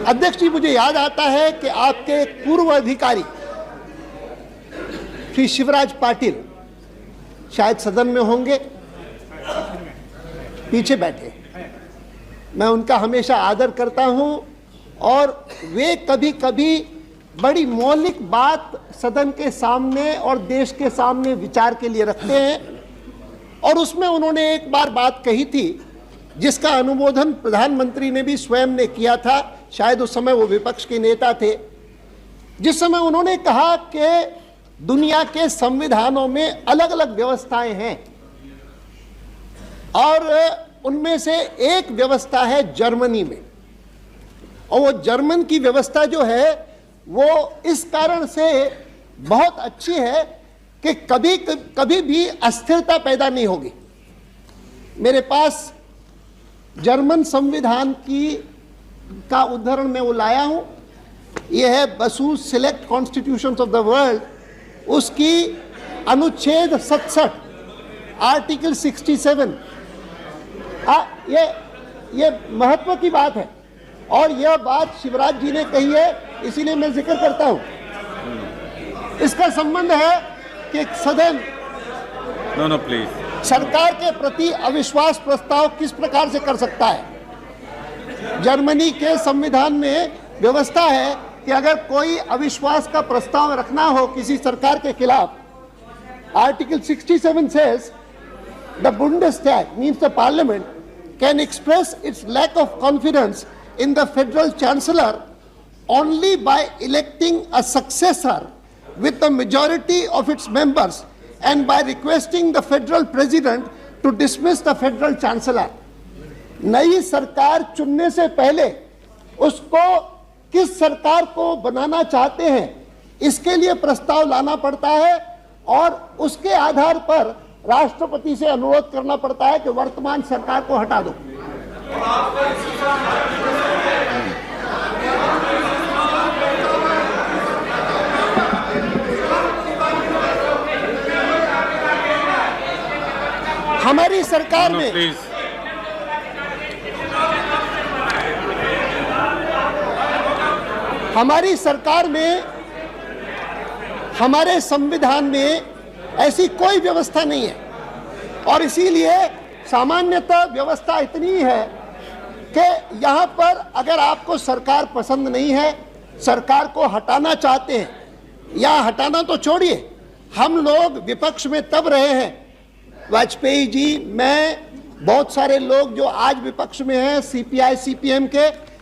अध्यक्ष जी, मुझे याद आता है कि आपके एक पूर्व अधिकारी श्री शिवराज पाटिल शायद सदन में होंगे, पीछे बैठे। मैं उनका हमेशा आदर करता हूं और वे कभी कभी बड़ी मौलिक बात सदन के सामने और देश के सामने विचार के लिए रखते हैं। और उसमें उन्होंने एक बार बात कही थी जिसका अनुमोदन प्रधानमंत्री ने भी स्वयं ने किया था, शायद उस समय वो विपक्ष के नेता थे। जिस समय उन्होंने कहा कि दुनिया के संविधानों में अलग अलग व्यवस्थाएं हैं और उनमें से एक व्यवस्था है जर्मनी में, और वो जर्मन की व्यवस्था जो है वो इस कारण से बहुत अच्छी है कि कभी भी अस्थिरता पैदा नहीं होगी। मेरे पास जर्मन संविधान का उदाहरण मैं वो लाया हूं। यह है Basu's select constitutions of the world, उसकी अनुच्छेद 67 आर्टिकल 67। ये महत्व की बात है और यह बात शिवराज जी ने कही है, इसीलिए मैं जिक्र करता हूं। इसका संबंध है कि सदन प्लीज सरकार के प्रति अविश्वास प्रस्ताव किस प्रकार से कर सकता है। जर्मनी के संविधान में व्यवस्था है कि अगर कोई अविश्वास का प्रस्ताव रखना हो किसी सरकार के खिलाफ, article 67 says the Bundestag means the parliament can express its lack of confidence in the federal chancellor only by electing a successor with the majority of its members and by requesting the federal president to dismiss the federal chancellor। नई सरकार चुनने से पहले उसको किस सरकार को बनाना चाहते हैं इसके लिए प्रस्ताव लाना पड़ता है और उसके आधार पर राष्ट्रपति से अनुरोध करना पड़ता है कि वर्तमान सरकार को हटा दो। हमारी सरकार में हमारे संविधान में ऐसी कोई व्यवस्था नहीं है और इसीलिए सामान्यतः व्यवस्था इतनी है कि यहाँ पर अगर आपको सरकार पसंद नहीं है, सरकार को हटाना चाहते हैं, या हटाना तो छोड़िए, हम लोग विपक्ष में तब रहे हैं, वाजपेयी जी, मैं, बहुत सारे लोग जो आज विपक्ष में हैं, सीपीआई सीपीएम के,